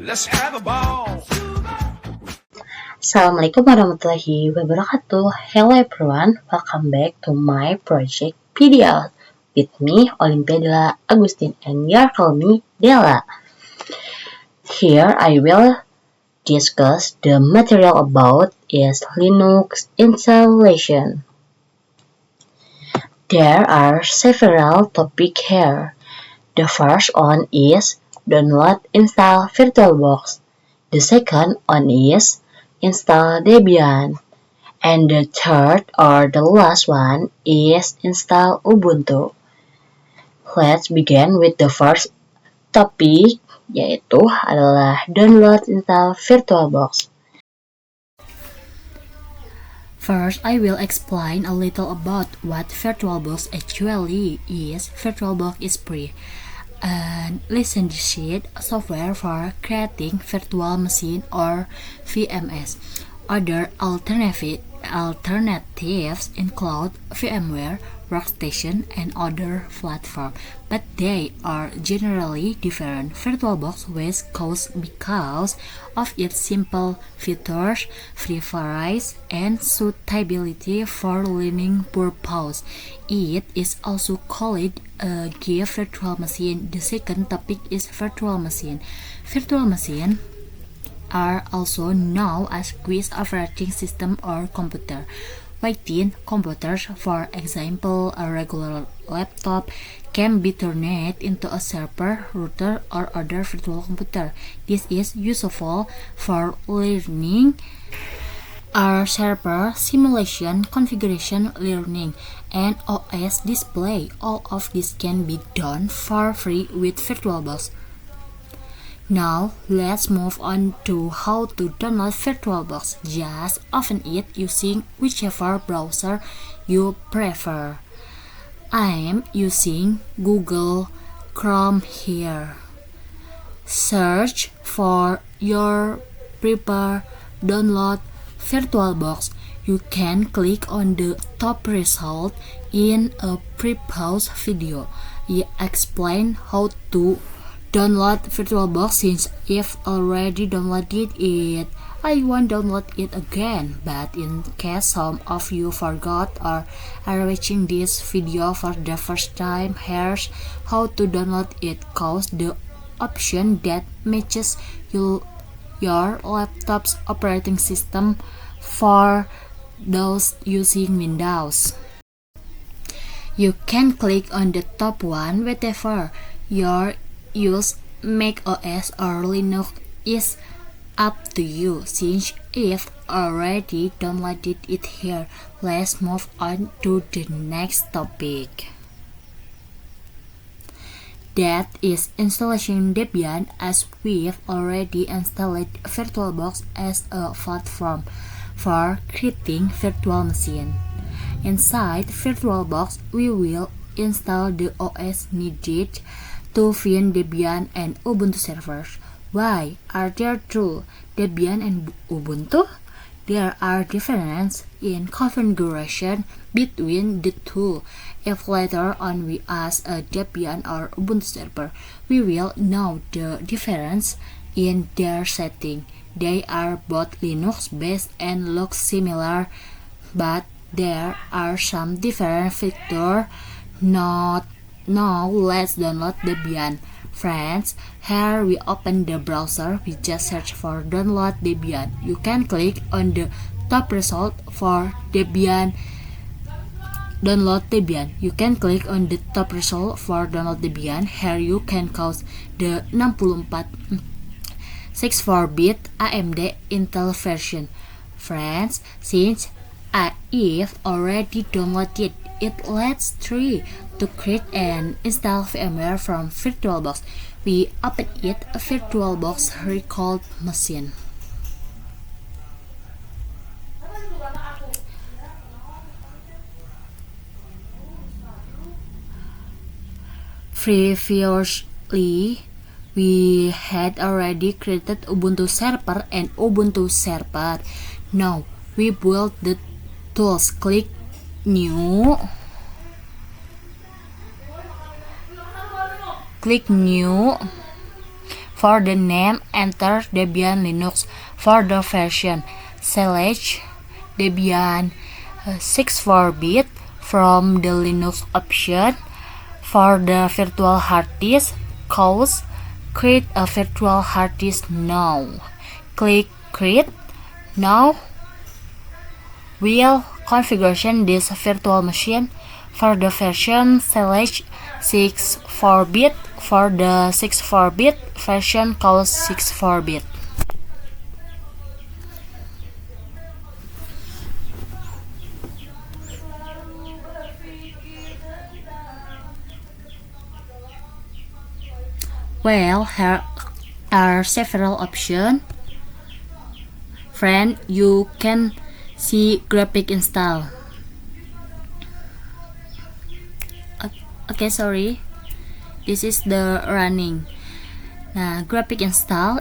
Let's have a ball. Assalamualaikum warahmatullahi wabarakatuh. Hello everyone, welcome back to my project PDL with me, Olympia Della Agustin, and you call me Della. Here I will discuss the material about is Linux installation. There are several topics here. The first one is download install VirtualBox. The second one is install Debian. And the third or the last one is install Ubuntu. Let's begin with the first topic, yaitu adalah download install VirtualBox. First, I will explain a little about what VirtualBox actually is. VirtualBox is free and licensed software for creating virtual machine or VMS. Other alternatives include VMware, Workstation, and other platforms, but they are generally different. VirtualBox was chosen because of its simple features, free price, and suitability for learning purposes. It is also called a GIF virtual machine. The second topic is virtual machine. Virtual machine are also known as GUIs operating system or computer. Within computers, for example, a regular laptop can be turned into a server, router, or other virtual computer. This is useful for learning or server simulation, configuration, learning, and OS display. All of this can be done for free with VirtualBox. Now, let's move on to how to download VirtualBox. Just open it using whichever browser you prefer. I'm using Google Chrome here. Search for your preferred download VirtualBox. You can click on the top result in a previous video. I explain how to download VirtualBox since I've already downloaded it. I won't download it again, but in case some of you forgot or are watching this video for the first time, here's how to download it. Choose the option that matches your laptop's operating system for those using Windows. You can click on the top one, whatever your use Mac OS or Linux is up to you. Since I've already downloaded it here, let's move on to the next topic. That is installation Debian, as we've already installed VirtualBox as a platform for creating virtual machine. Inside VirtualBox, we will install the OS needed to run Debian and Ubuntu servers. Why are there two, Debian and Ubuntu? There are differences in configuration between the two. If later on we ask a Debian or Ubuntu server, we will know the difference in their setting. They are both Linux-based and look similar, but there are some different features. Now let's download Debian. Friends, here we open the browser. We just search for download Debian. You can click on the top result for Debian. Download Debian. You can click on the top result for download Debian. Here you can choose the 64-bit AMD Intel version. Friends, since I've already downloaded it, let's try to create and install VMware from VirtualBox. We open it, a VirtualBox recalled machine. Previously, we had already created Ubuntu server and Ubuntu server. Now, we build the tools. Click New. For the name, enter Debian Linux. For the version, select Debian 64-bit from the Linux option. For the virtual hard disk, create a virtual hard disk now. Click Create Now. Will configuration this virtual machine. For the version, select 64-bit. For the 64-bit version, 64-bit. Well, here are several options. Friend, you can see graphic install. Okay, sorry. This is the running. Now, graphic install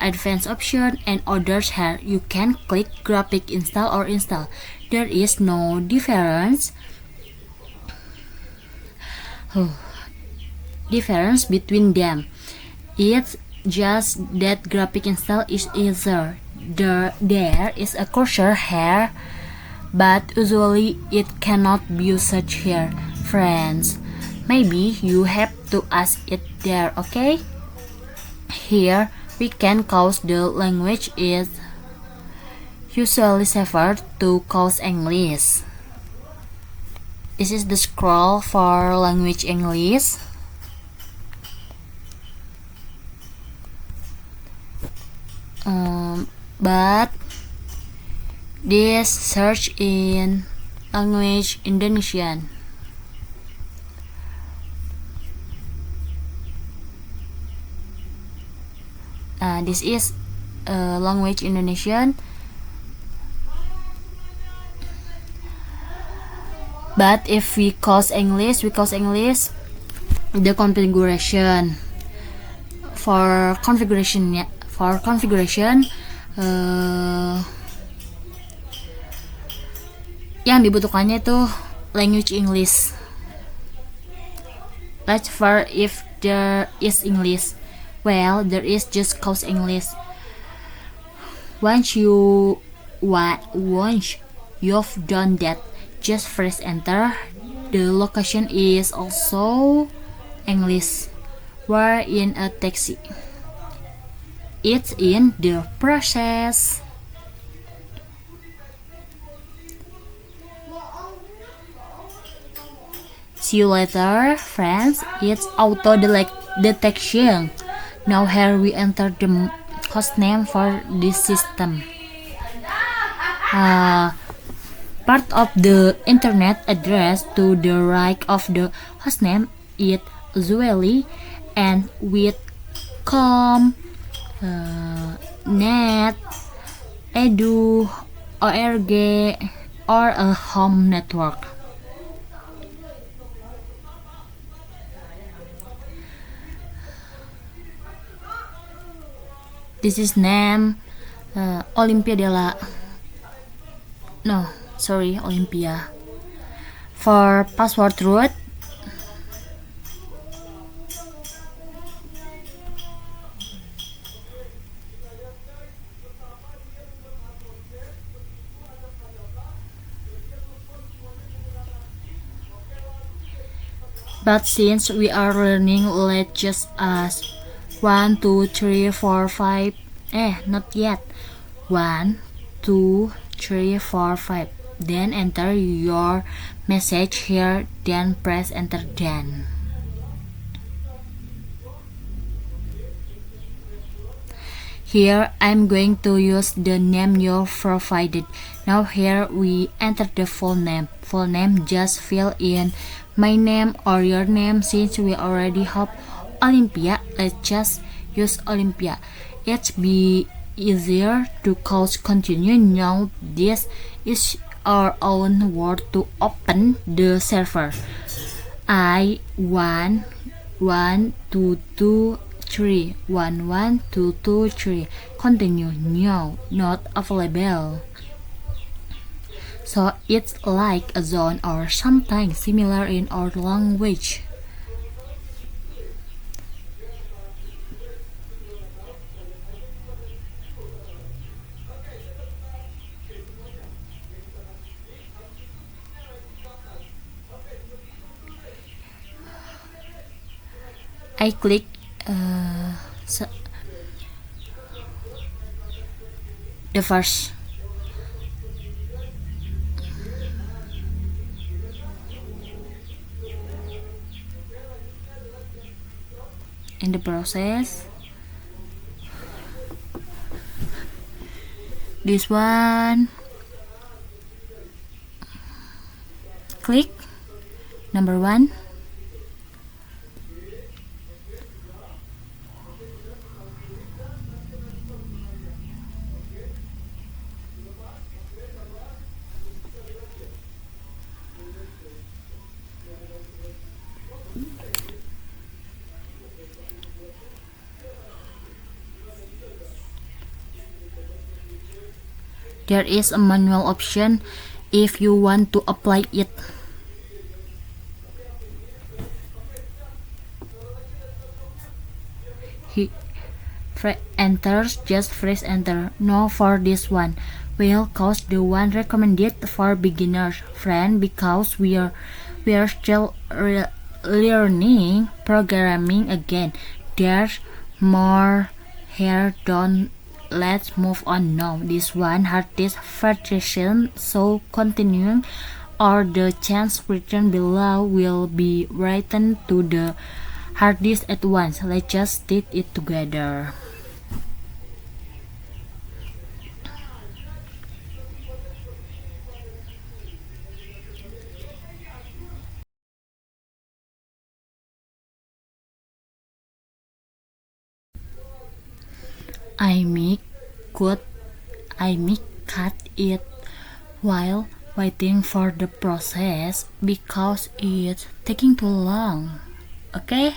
advanced option and others. Here you can click graphic install or install. There is no difference between them. It's just that graphic install is easier. There is a cursor here, but usually it cannot be used here. Friends, maybe you have to ask it there, okay? Here we can cause the language is usually saved to cause English. This is the scroll for language English. But this search in language Indonesian. This is language Indonesian. But if we cause English, the configuration. For configuration, yang dibutuhkannya itu language English. Let's for if there is English. Well, there is just cause English. Once you've done that, just press enter. The location is also English. We're in a taxi. It's in the process. See you later, friends. It's auto detection. Now here we enter the hostname for this system. Part of the internet address to the right of the hostname is usually and with com, net, edu, org, or a home network. This is name Olympia. For password root, but since we are learning, let's just ask 1, 2, 3, 4, 5. Not yet. 1, 2, 3, 4, 5. Then enter your message here. Then press enter. Then here I'm going to use the name you provided. Now here we enter the full name. Full name, just fill in my name or your name. Since we already have Olympia, let's just use Olympia. It's be easier to continue. Now this is our own word to open the server. 1 1 2 2 3 1 1 2 2 3. Continue. No, not available. So it's like a zone or something similar in our language. I click the first. In the process, this one, click number 1. There is a manual option if you want to apply it. Enters, just press enter. No, for this one will cost the one recommended for beginners friend because we are still learning programming again. There's more here. Don't let's move on now. This one hardest version, so continuing or the chance written below will be written to the hardest at once. Let's just stick it together. I may cut it while waiting for the process because it's taking too long. Okay?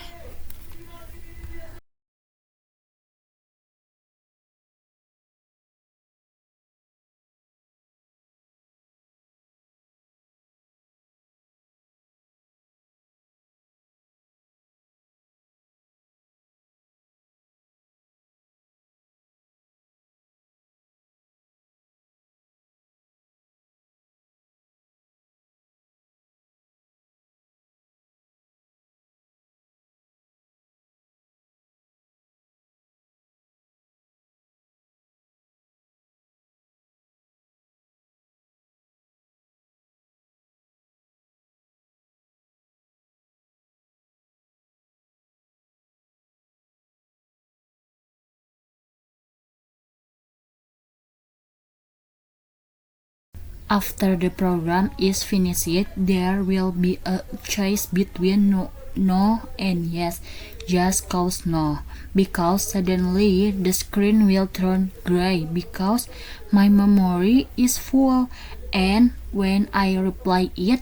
After the program is finished, there will be a choice between no and yes. Just choose no, because suddenly the screen will turn gray because my memory is full, and when I reply it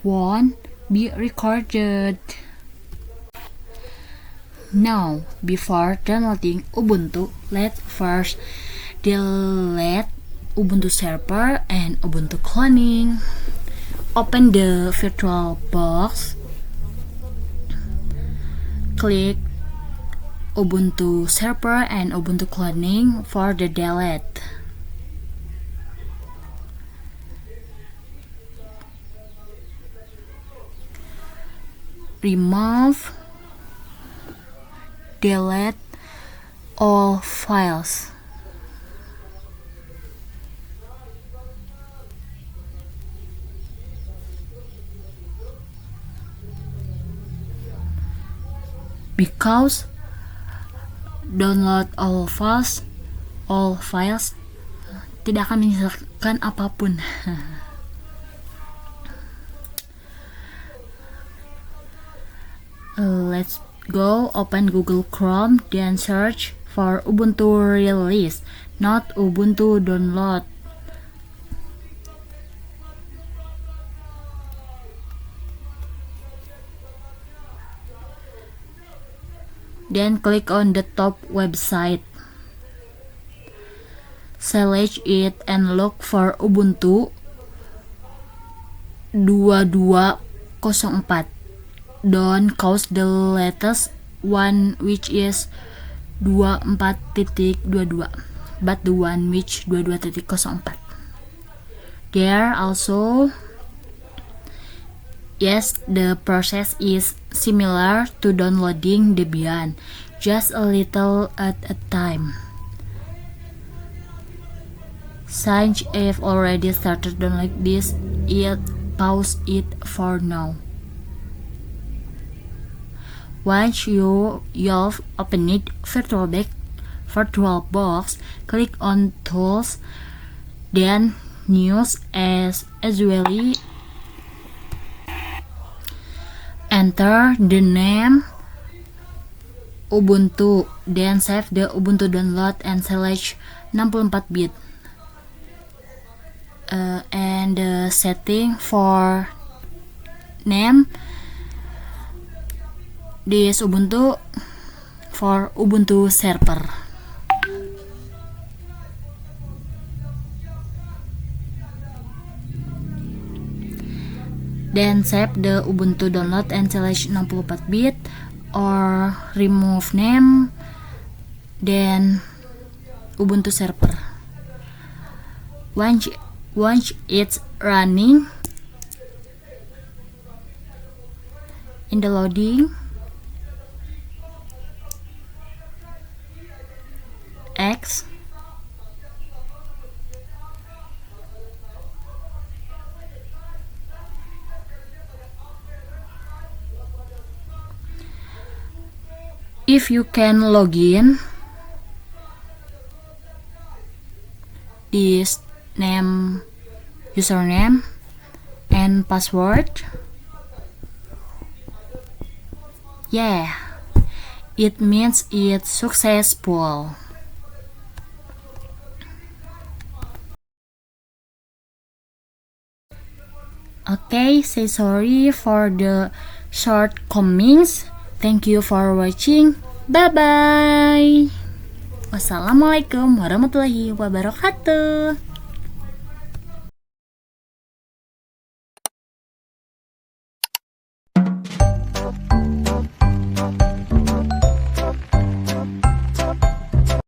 won't be recorded. Now, before downloading Ubuntu, let's first delete Ubuntu server and Ubuntu cloning. Open the VirtualBox. Click Ubuntu server and Ubuntu cloning for the delete. Remove, delete all files. Because download all files tidak akan menyisakan apapun. Let's go open Google Chrome, then search for Ubuntu release, not Ubuntu download. Then click on the top website. Select it and look for Ubuntu 2204. Don't choose the latest one, which is 24.22, but the one which 22.04. There also Yes, the process is similar to downloading Debian, just a little at a time. Since I've already started downloading this, pause it for now. Once you've opened VirtualBox, click on Tools, then News as usually. Enter the name Ubuntu, then save the Ubuntu download and select 64-bit. And the setting for name this Ubuntu for Ubuntu server. Then save the Ubuntu download and select 64-bit or remove name, then Ubuntu server. Once it's running, in the loading, X, if you can log in, this name, username, and password. Yeah, it means it's successful. Okay, say sorry for the shortcomings. Thank you for watching. Bye bye. Wassalamualaikum warahmatullahi wabarakatuh.